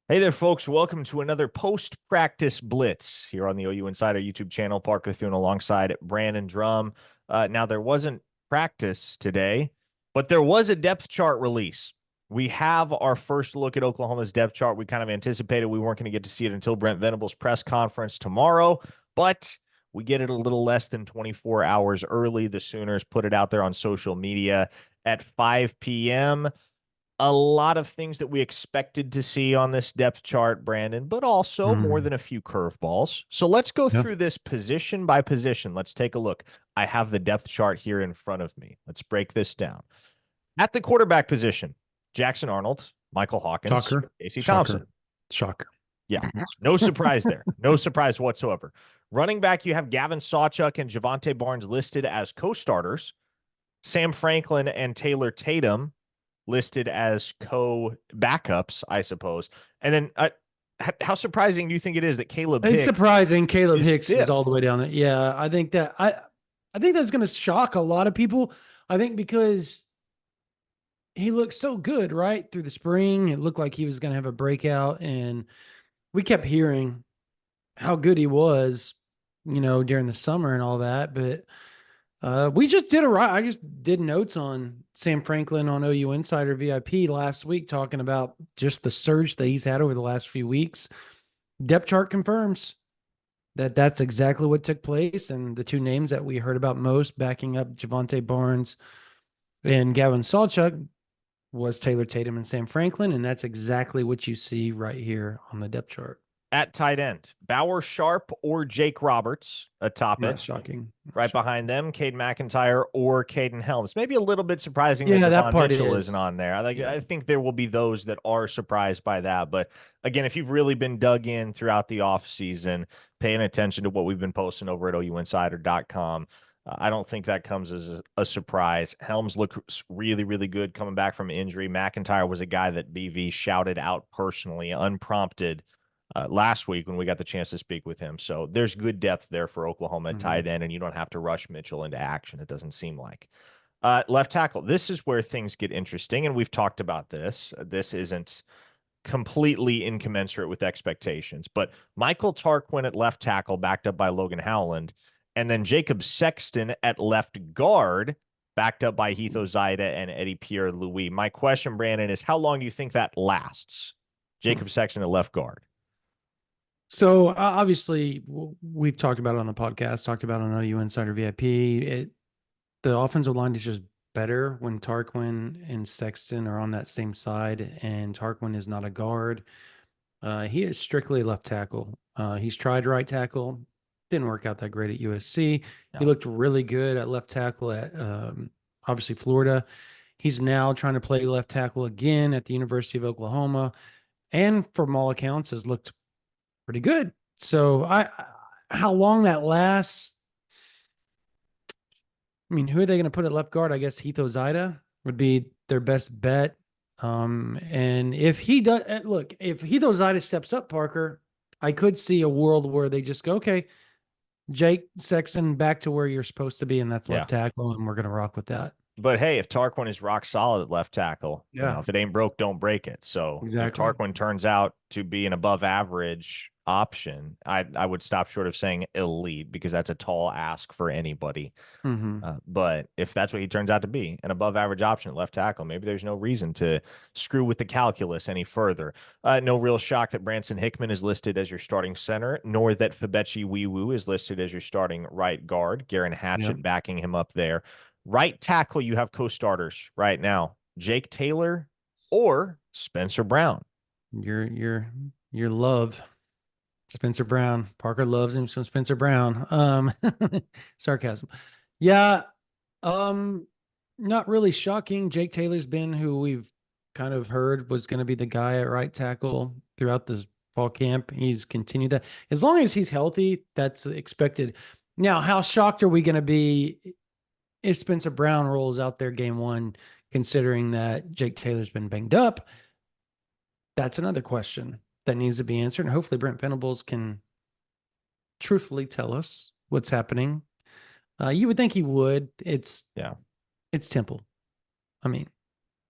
Hey there, folks. Welcome to another post-practice blitz here on the OU Insider YouTube channel. Parker Thune alongside Brandon Drum. Now, there wasn't practice today, but there was a depth chart release. We have our first look at Oklahoma's depth chart. We kind of anticipated we weren't going to get to see it until Brent Venables' press conference tomorrow, but we get it a little less than 24 hours early. The Sooners put it out there on social media at 5 p.m. A lot of things that we expected to see on this depth chart, Brandon, but also more Mm, than a few curveballs. So let's go yeah. through this position by position. Let's take a look. I have the depth chart here in front of me. Let's break this down. At the quarterback position, Jackson Arnold, Michael Hawkins, Shocker. Casey Thompson. Shocker. Shocker. Yeah, no surprise there. No surprise whatsoever. Running back, you have Gavin Sawchuk and Javante Barnes listed as co-starters. Sam Franklin and Taylor Tatum listed as co-backups, I suppose. And then how surprising do you think it is that Caleb It's Hicks surprising Caleb is Hicks is all the fifth? way down there. Yeah, I think that's going to shock a lot of people. I think because he looked so good right through the spring. It looked like he was going to have a breakout, and we kept hearing how good he was, during the summer and all that. But we just did a right. I just did notes on Sam Franklin on OU Insider VIP last week, talking about just the surge that he's had over the last few weeks. Depth chart confirms that's exactly what took place. And the two names that we heard about most backing up Javante Barnes and Gavin Sawchuk was Taylor Tatum and Sam Franklin. And that's exactly what you see right here on the depth chart. At tight end, Bauer Sharp or Jake Roberts atop Not it. shocking. Not Right shocking. behind them, Cade McIntyre or Caden Helms. Maybe a little bit surprising that Yeah, that Devon part Mitchell isn't is. on there. Yeah. I think there will be those that are surprised by that. But again, if you've really been dug in throughout the offseason, paying attention to what we've been posting over at OUinsider.com, I don't think that comes as a surprise. Helms looks really, really good coming back from injury. McIntyre was a guy that BV shouted out personally, unprompted, last week when we got the chance to speak with him. So there's good depth there for Oklahoma at Mhm. tight end, and you don't have to rush Mitchell into action. It doesn't seem like. Left tackle. This is where things get interesting, and we've talked about this. This isn't completely incommensurate with expectations, but Michael Tarquin at left tackle, backed up by Logan Howland, and then Jacob Sexton at left guard, backed up by Heath Ozaida and Eddie Pierre Louis. My question, Brandon, is how long do you think that lasts? Jacob Sexton at left guard. So obviously, we've talked about it on the podcast, talked about it on OU Insider VIP. The offensive line is just better when Tarquin and Sexton are on that same side, and Tarquin is not a guard. He is strictly left tackle. He's tried right tackle, didn't work out that great at USC. He No. looked really good at left tackle at obviously Florida. He's now trying to play left tackle again at the University of Oklahoma, and from all accounts, has looked pretty good. So how long that lasts? I mean, who are they going to put at left guard? I guess Heath Ozaida would be their best bet. And if he does, look, if Heath Ozaida steps up, Parker, I could see a world where they just go, okay, Jake Sexton back to where you're supposed to be, and that's Yeah. left tackle, and we're going to rock with that. But hey, if Tarquin is rock solid at left tackle, Yeah, if it ain't broke, don't break it. So if exactly. Tarquin turns out to be an above average option, I would stop short of saying elite because that's a tall ask for anybody. Mm-hmm. But if that's what he turns out to be, an above average option at left tackle, maybe there's no reason to screw with the calculus any further. No real shock that Branson Hickman is listed as your starting center, nor that Fabechi Wiwu is listed as your starting right guard. Garen Yeah, Hatchett backing him up there. Right tackle, you have co-starters right now: Jake Taylor or Spencer Brown. your love. Spencer Brown. Parker loves him some Spencer Brown. Sarcasm. Yeah. Um, Not really shocking. Jake Taylor's been who we've kind of heard was going to be the guy at right tackle throughout this fall camp. He's continued that. As long as he's healthy, that's expected. Now, how shocked are we going to be if Spencer Brown rolls out there game one, considering that Jake Taylor's been banged up? That's another question that needs to be answered. And hopefully Brent Venables can truthfully tell us what's happening. You would think he would. Yeah. It's Temple. I mean,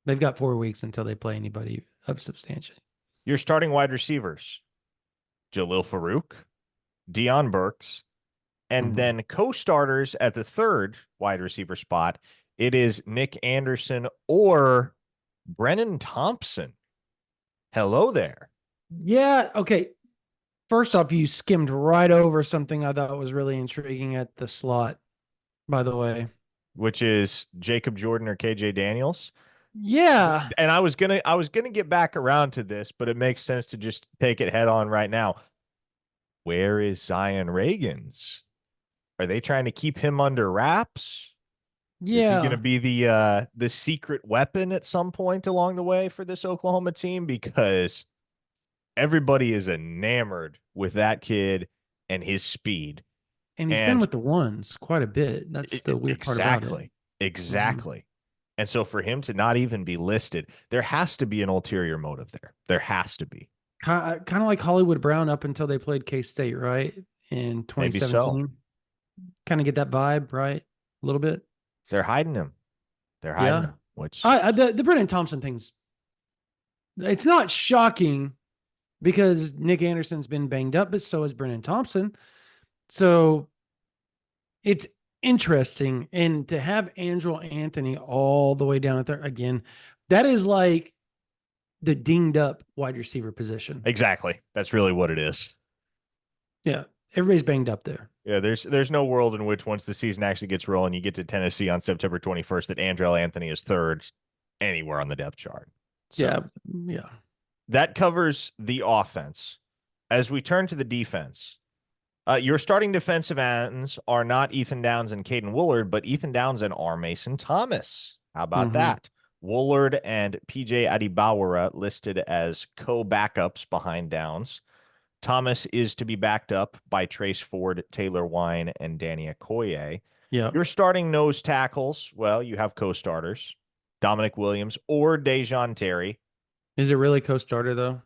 they've got 4 weeks until they play anybody of substantial. Your starting wide receivers, Jalil Farouk, Deion Burks, and Mhm. then co-starters at the third wide receiver spot. It is Nick Anderson or Brennan Thompson. Hello there. Yeah. Okay. First off, you skimmed right over something I thought was really intriguing at the slot, by the way. Which is Jacob Jordan or KJ Daniels. Yeah. And I was gonna get back around to this, but it makes sense to just take it head on right now. Where is Zion Reagans? Are they trying to keep him under wraps? Is he going to Yeah. be the secret weapon at some point along the way for this Oklahoma team? Because everybody is enamored with that kid and his speed. And he's been And with the ones quite a bit. That's the weird part about it. exactly, Mhm. exactly. And so for him to not even be listed, there has to be an ulterior motive there. There has to be. Kind of like Hollywood Brown up until they played K State, right? In Maybe so. 2017. Kind of get that vibe, right? A little bit. They're hiding him. They're hiding Yeah. him, which The Brennan Thompson thing's, it's not shocking because Nick Anderson's been banged up, but so has Brennan Thompson. So it's interesting. And to have Angelo Anthony all the way down at there again, that is like the dinged up wide receiver position. exactly. That's really what it is. Yeah. Everybody's banged up there. Yeah, there's no world in which once the season actually gets rolling, you get to Tennessee on September 21st that Andrell Anthony is third anywhere on the depth chart. Yeah. So Yeah. that covers the offense. As we turn to the defense, your starting defensive ends are not Ethan Downs and Caden Woolard, but Ethan Downs and R. Mason Thomas. How about Mm-hmm. that? Woolard and PJ Adibawara listed as co-backups behind Downs. Thomas is to be backed up by Trace Ford, Taylor Wine, and Danny Okoye. Yeah. Your starting nose tackles, well, you have co-starters, Dominic Williams or Dejon Terry. Is it really co-starter though?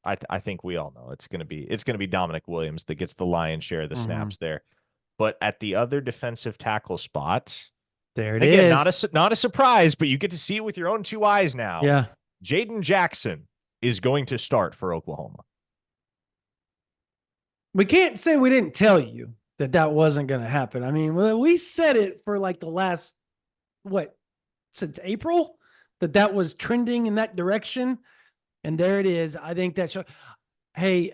I think we all know it's gonna be Dominic Williams that gets the lion's share of the Mm-hmm. snaps there. But at the other defensive tackle spot, There it again, is. not a surprise, but you get to see it with your own two eyes now. Yeah. Jaden Jackson is going to start for Oklahoma. We can't say we didn't tell you that that wasn't going to happen. I mean, we said it for like the last, what, since April, that that was trending in that direction. And there it is. I think that hey,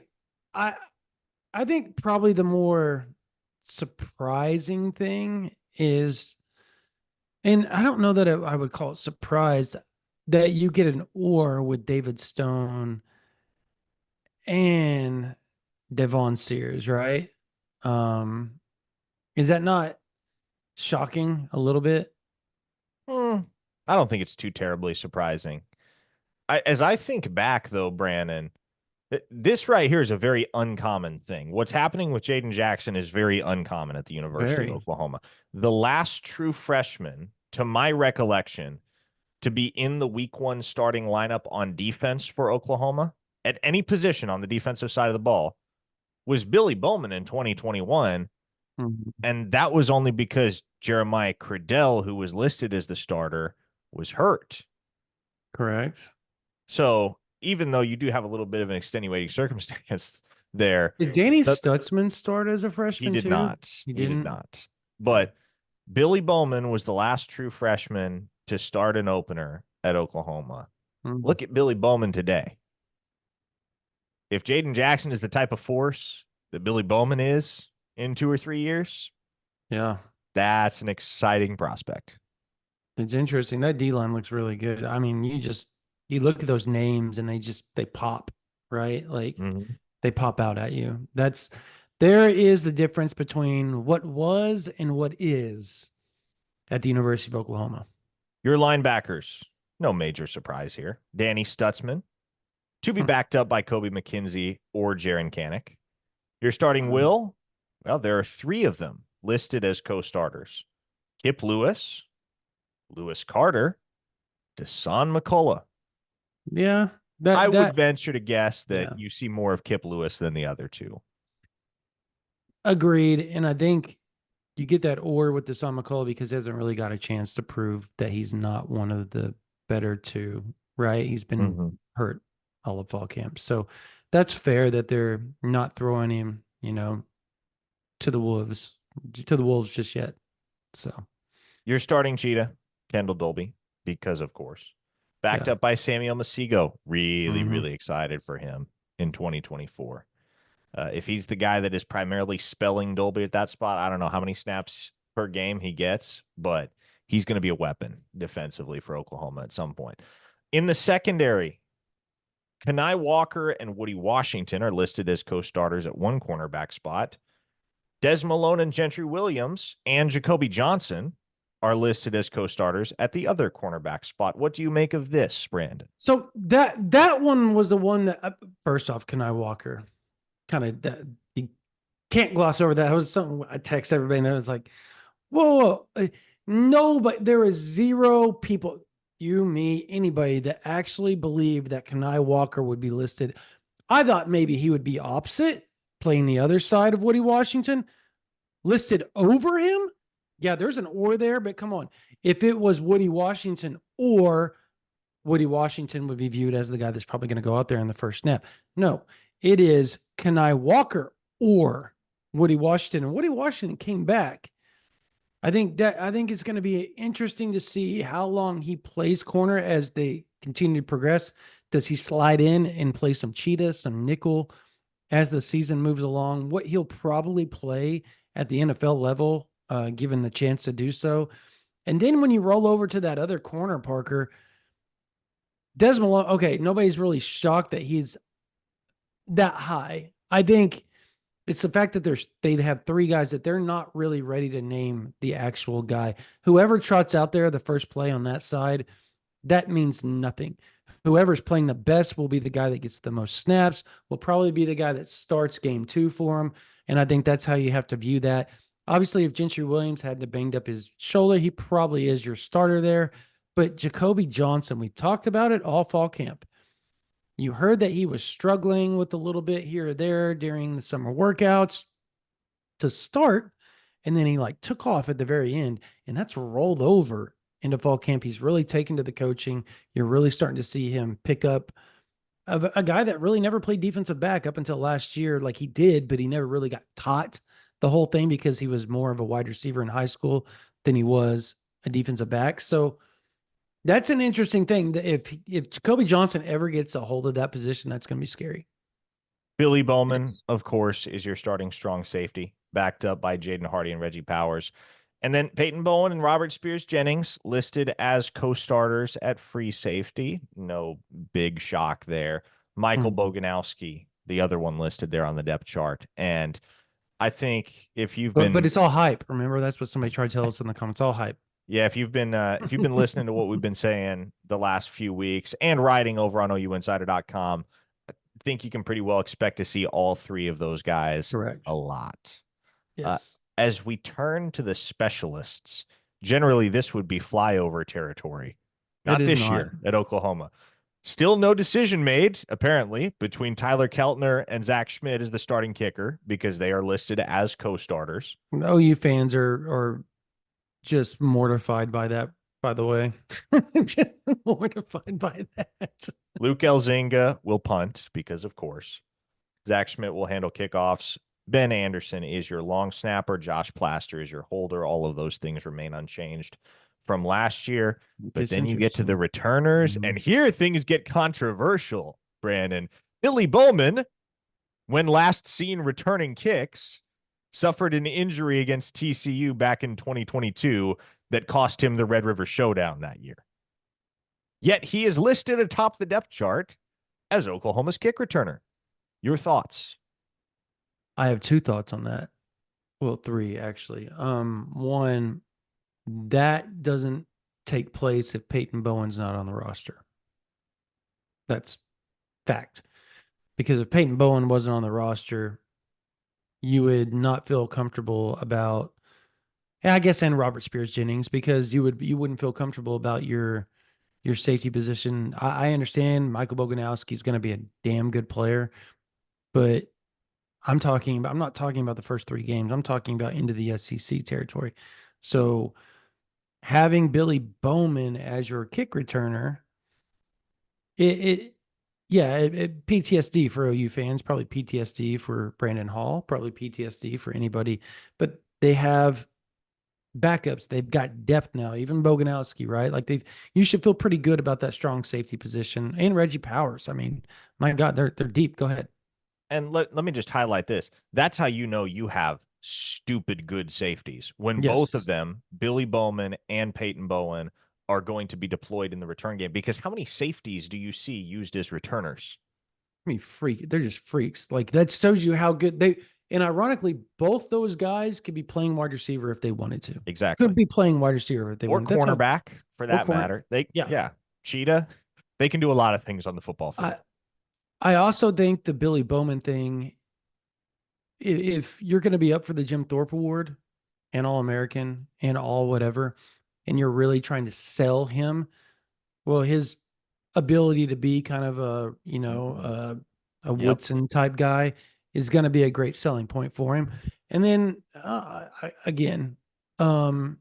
I I think probably the more surprising thing is, and I don't know that I would call it surprised, that you get an or with David Stone and Devon Sears, right? Um, is that not shocking a little bit? Hmm, I don't think it's too terribly surprising. As I think back, though, Brandon, this right here is a very uncommon thing. What's happening with Jaden Jackson is very uncommon at the University of Very. Oklahoma. The last true freshman, to my recollection, to be in the week one starting lineup on defense for Oklahoma at any position on the defensive side of the ball was Billy Bowman in 2021. Mhm. And that was only because Jeremiah Cradell, who was listed as the starter, was hurt. Correct. So even though you do have a little bit of an extenuating circumstance there, Did Danny that Stutzman start as a he freshman did too? not. He He did didn't. not. Okay. But Billy Bowman was the last true freshman to start an opener at Oklahoma. Mm. Look at Billy Bowman today. If Jaden Jackson is the type of force that Billy Bowman is in 2 or 3 years, Yeah. that's an exciting prospect. It's interesting. That D line looks really good. I mean, you look at those names and they pop, right? Like Mm-hmm. they pop out at you. There is the difference between what was and what is at the University of Oklahoma. Your linebackers, no major surprise here. Danny Stutzman, to be Hmm. backed up by Kobe McKenzie or Jaron Kanik. Your starting will, well, there are three of them listed as co-starters. Kip Lewis, Lewis Carter, Desan McCullough. Yeah. I That would that venture to guess that yeah. you see more of Kip Lewis than the other two. Agreed. And I think you get that or with the Son McCullough because he hasn't really got a chance to prove that he's not one of the better two, right? He's been Mm-hmm. hurt all of fall camp. So that's fair that they're not throwing him, to the wolves just yet. So You're starting cheetah, Kendall Dolby, because of course. Backed yeah. up by Samuel Masigo. Really, Mm-hmm. really excited for him in 2024. If he's the guy that is primarily spelling Dolby at that spot, I don't know how many snaps per game he gets, but he's going to be a weapon defensively for Oklahoma at some point. In the secondary, Kenai Walker and Woody Washington are listed as co-starters at one cornerback spot. Des Malone and Gentry Williams and Jacoby Johnson are listed as co-starters at the other cornerback spot. What do you make of this, Brandon? So that one was the one that first off, Kenai Walker, kind of that you can't gloss over that. It was something I text everybody and I was like, whoa. No, but there is zero people, you, me, anybody that actually believed that Kenai Walker would be listed. I thought maybe he would be opposite, playing the other side of Woody Washington, listed over him. Yeah, there's an or there, but come on. If it was Woody Washington, or Woody Washington would be viewed as the guy that's probably going to go out there in the first snap. No, it is Kenai Walker or Woody Washington. And Woody Washington came back. I think it's going to be interesting to see how long he plays corner as they continue to progress. Does he slide in and play some cheetah, some nickel as the season moves along? What he'll probably play at the NFL level, given the chance to do so. And then when you roll over to that other corner, Parker, Des Malone, okay, nobody's really shocked that he's that high. I think it's the fact that they have three guys that they're not really ready to name the actual guy. Whoever trots out there the first play on that side, that means nothing. Whoever's playing the best will be the guy that gets the most snaps, will probably be the guy that starts game 2 for him. And I think that's how you have to view that. Obviously, if Gentry Williams hadn't banged up his shoulder, he probably is your starter there. But Jacoby Johnson, we talked about it all fall camp. You heard that he was struggling with a little bit here or there during the summer workouts to start. And then he took off at the very end, and that's rolled over into fall camp. He's really taken to the coaching. You're really starting to see him pick up a guy that really never played defensive back up until last year. Like he did, but he never really got taught the whole thing because he was more of a wide receiver in high school than he was a defensive back. So that's an interesting thing. If Jacoby Johnson ever gets a hold of that position, that's going to be scary. Billy Bowman, of course, is your starting strong safety, backed up by Jaden Hardy and Reggie Powers. And then Peyton Bowen and Robert Spears Jennings listed as co-starters at free safety. No big shock there. Michael Boganowski, the other one listed there on the depth chart. And I think if you've been, but it's all hype. Remember, that's what somebody tried to tell us in the comments. All hype. yeah, if you've been listening to what we've been saying the last few weeks and writing over on OUinsider.com, I think you can pretty well expect to see all three of those guys Correct. a lot. Yes. As we turn to the specialists, generally this would be flyover territory. Not this year at Oklahoma. Still no decision made, apparently, between Tyler Keltner and Zach Schmidt as the starting kicker because they are listed as co-starters. OU fans are just mortified by that, by the way. Just mortified by that. Luke Elzinga will punt because, of course. Zach Schmidt will handle kickoffs. Ben Anderson is your long snapper. Josh Plaster is your holder. All of those things remain unchanged from last year. But then you get to the returners, and here things get controversial, Brandon. Billy Bowman, when last seen returning kicks, suffered an injury against TCU back in 2022 that cost him the Red River Showdown that year. Yet he is listed atop the depth chart as Oklahoma's kick returner. Your thoughts? I have two thoughts on that. Well, three actually. One, that doesn't take place if Peyton Bowen's not on the roster. That's fact. Because if Peyton Bowen wasn't on the roster, you would not feel comfortable about, I guess, and Robert Spears Jennings, because you wouldn't feel comfortable about your safety position. I understand Michael Boganowski is going to be a damn good player, but I'm not talking about the first 3 games. I'm talking about into the SEC territory. So having Billy Bowman as your kick returner, it Yeah, PTSD for OU fans, probably PTSD for Brandon Hall, probably PTSD for anybody. But they have backups. They've got depth now, even Boganowski, right? Like you should feel pretty good about that strong safety position. And Reggie Powers. I mean, my God, they're deep. Go ahead. And let me just highlight this. That's how you know you have stupid good safeties. When both of Yes. them, Billy Bowman and Peyton Bowen, are going to be deployed in the return game. Because how many safeties do you see used as returners? I mean, they're just freaks. Like that shows you how good they, and ironically, both those guys could be playing wide receiver if they wanted to. Exactly. Could be playing wide receiver if they Or wanted. That's how, cornerback for or that corner. matter. They Yeah. yeah, cheetah. They can do a lot of things on the football I, field. I also think the Billy Bowman thing, if you're going to be up for the Jim Thorpe Award and All American and all whatever, and you're really trying to sell him, well, his ability to be kind of a Yep. Woodson type guy is going to be a great selling point for him. And then again, um,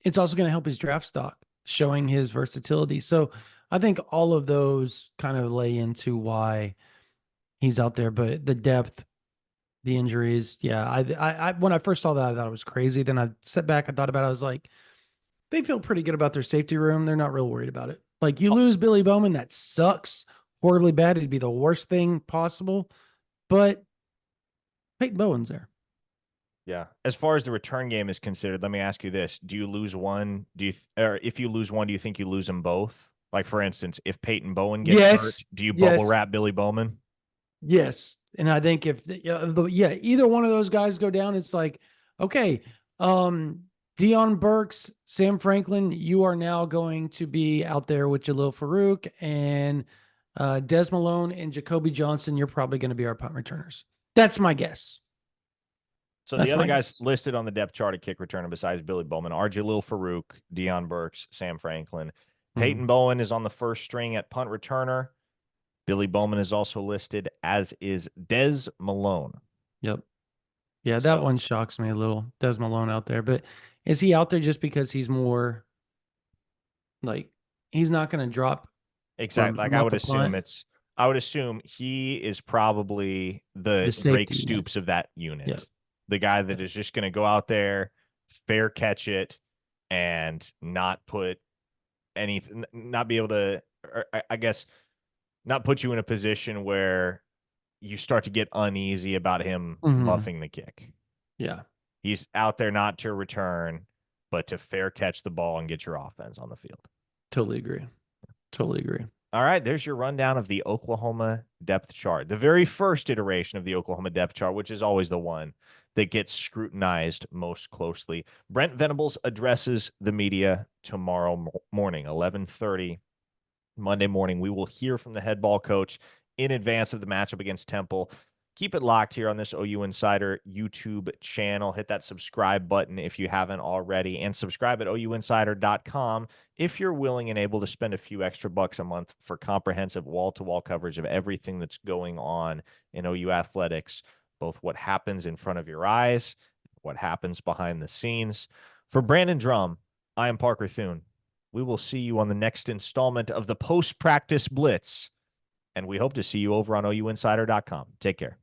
it's also going to help his draft stock, showing his versatility. So I think all of those kind of lay into why he's out there. But the depth, the injuries, yeah. I when I first saw that, I thought it was crazy. Then I sat back and thought about it. I was like, they feel pretty good about their safety room. They're not real worried about it. Like you lose Billy Bowman, that sucks horribly bad. It'd be the worst thing possible. But Peyton Bowen's there. Yeah. As far as the return game is considered, let me ask you this. Do you lose one? Or if you lose one, do you think you lose them both? Like, for instance, if Peyton Bowen gets hurt, Yes. do you bubble Yes. wrap Billy Bowman? Yes. And I think if either one of those guys go down, it's like, okay, Dion Burks, Sam Franklin, you are now going to be out there with Jalil Farouk and Des Malone and Jacoby Johnson. You're probably going to be our punt returners. That's my guess. So the That's other my guys guess. listed on the depth chart at kick returner besides Billy Bowman are Jalil Farouk, Dion Burks, Sam Franklin. Mhm. Peyton Bowen is on the first string at punt returner. Billy Bowman is also listed, as is Des Malone. Yep. Yeah, that So one shocks me a little. Des Malone out there, but is he out there just because he's more like he's not going to drop exactly, from like muff a punt? I would assume he is probably the The Drake safety unit. Stoops of that Yep. unit. The guy that Yep. is just going to go out there, fair catch it, and not put anything, not be able to, or I guess, not put you in a position where you start to get uneasy about him Hmm. muffing the kick. Yeah. He's out there not to return, but to fair catch the ball and get your offense on the field. Totally agree. Totally agree. All right, there's your rundown of the Oklahoma depth chart. The very first iteration of the Oklahoma depth chart, which is always the one that gets scrutinized most closely. Brent Venables addresses the media tomorrow morning, 11:30 Monday morning. We will hear from the head ball coach in advance of the matchup against Temple. Keep it locked here on this OU Insider YouTube channel. Hit that subscribe button if you haven't already, and subscribe at ouinsider.com if you're willing and able to spend a few extra bucks a month for comprehensive wall-to-wall coverage of everything that's going on in OU athletics, both what happens in front of your eyes, what happens behind the scenes. For Brandon Drum, I am Parker Thune. We will see you on the next installment of the post-practice blitz, and we hope to see you over on ouinsider.com. Take care.